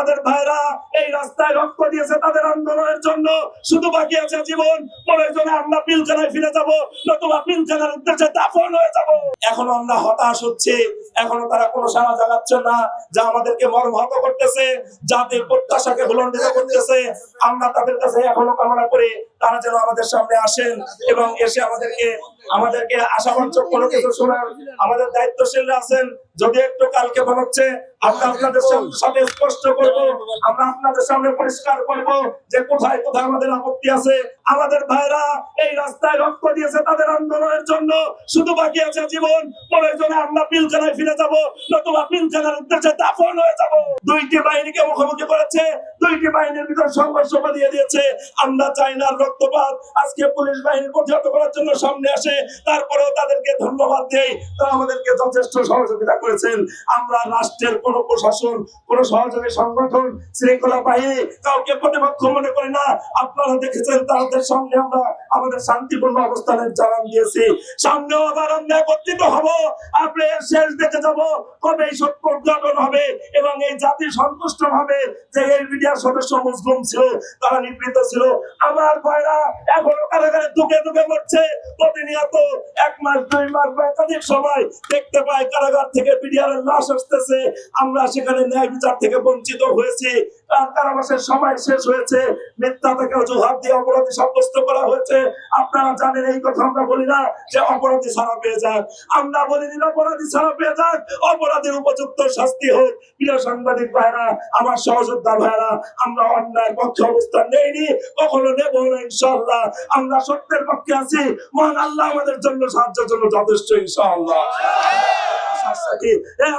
আমাদের ভাইরা এই রাস্তায় রক্ত দিয়েছে তাদের আন্দোলনের জন্য, শুধু বাকি আছে জীবন। প্রয়োজনে আমরা পিলখানায় ফিরে যাব, নতুবা পিলখানার উদ্দেশ্যে দাফন হয়ে যাব। এখনো আমরা হতাশ হচ্ছে, এখনো তারা কোনো সাড়া জাগাচ্ছে না, যা আমাদেরকে মর্মাহত করতেছে, যাদের প্রত্যাশাকে ভুলণ্ডিত করতেছে। আমরা তাদের কাছে এখনো কামনা করি তারা যেন আমাদের সামনে আসেন এবং এসে আমাদেরকে আশাবাঞ্চক কোনো কিছু শোনান। আমাদের দায়িত্বশীলরা আছেন, যদি একটু কালকে হচ্ছে আমরা আপনাদের সাথে স্পষ্ট করব, আমরা আপনাদের সামনে পরিষ্কার করব যে কোথায় কোথায় আমাদের আপত্তি আছে। আমাদের ভাইরা এই রাস্তায় রক্ত দিয়েছে তাদের আন্দোলনের জন্য, শুধু বাকি আছে জীবন। প্রয়োজনে আমরা পিলখানায় ফিরে যাব, নতুবা পিলখানার উদ্দেশ্যে দাফন হয়ে যাব। দুইটি বাহিনীকে মুখোমুখি করেছে, দুইটি বাহিনীর ভিতর সংঘর্ষ বাঁধিয়ে দিয়েছে। আমরা চাই না রক্তপাত। আজকে পুলিশ বাহিনী প্রতিহত করার জন্য সামনে আসে, তারপরেও তাদেরকে ধন্যবাদ দেই, তারা আমাদেরকে যথেষ্ট সহযোগিতা করেছেন। আমরা রাষ্ট্রের কোন প্রশাসন, কোন সহযোগী সংগঠন, শৃঙ্খলা বাহিনী কাউকে প্রতিপক্ষ মনে করি না। আপনারা দেখেছেন তাদের সঙ্গে আমরা আমাদের শান্তিপূর্ণ অবস্থানের জানান দিয়েছি। সামনেও আবার আমরা একত্রিত হব, আপনি শেষ দেখে যাব কবে এই সত্য উদ্ঘাটন হবে এবং এই জাতি সন্তুষ্ট হবে যে এই মিডিয়ার সদস্য মুসলিম ছিল, তারা নিবৃত্ত ছিল। আমার ভাইরা এখনো কারাগারে দুকে দুকে মরছে, প্রতিনিয়ত 1 মাস 2 মাস বা একাধিক সময় দেখতে পাই কারাগার থেকে মিডিয়ার লাশ আসতেছে। আমরা সেখানে ন্যায় বিচার থেকে বঞ্চিত হয়েছি। কারাবাসের সময় শেষ হয়েছে, মিথ্যা থেকে অজুহাত দিয়ে অপরাধী সাব্যস্ত করা হয়েছে। আপনারা জানেন এই কথা আমরা বলি না যে অপরাধী ছাড়া পেয়ে যাক, আমরা বলি না অপরাধী ছাড়া পেয়ে যাক, অপরাধীর উপযুক্ত শাস্তি হোক। প্রিয় সাংবাদিক ভাইরা, আমার সহযোদ্ধা ভাইরা, আমরা অন্যায়ের পক্ষে অবস্থান নেইনি, কখনো নেব না ইনশাআল্লাহ। আমরা সত্যের পক্ষে আছি, মহান আল্লাহ আমাদের জন্য সাহায্যের জন্য যথেষ্ট ইনশাআল্লাহ।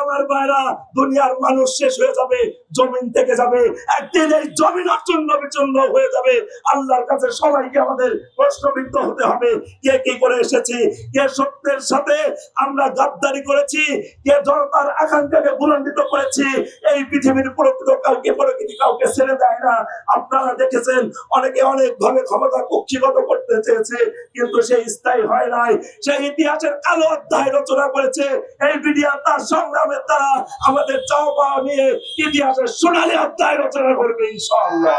আমার ভাইরা, দুনিয়ার মানুষ শেষ হয়ে যাবে, জমিন থেকে যাবে, একদিন এই জমিন চূর্ণ বিচূর্ণ হয়ে যাবে। আল্লাহর কাছে সবাইকে আমাদের প্রশ্নবিদ্ধ হতে হবে, কে কি করে এসেছি, কে সত্যের সাথে আমরা গাদ্দারি করেছি, কে জনতার আকাঙ্ক্ষাকে বুলন্ডিত করেছি। এই পৃথিবীর প্রকৃত প্রকৃতি কাউকে ছেড়ে দেয় না। আপনারা দেখেছেন অনেকে অনেক ভাবে ক্ষমতা কক্ষিগত করতে চেয়েছে, কিন্তু সেই স্থায়ী হয় নাই। সেই ইতিহাসের কালো অধ্যায় রচনা করেছে এই মিডিয়া, তার সংগ্রামের দ্বারা আমাদের চাওয়া পাওয়া নিয়ে ইতিহাসের সোনালী অধ্যায় রচনা করবে ইনশাআল্লাহ।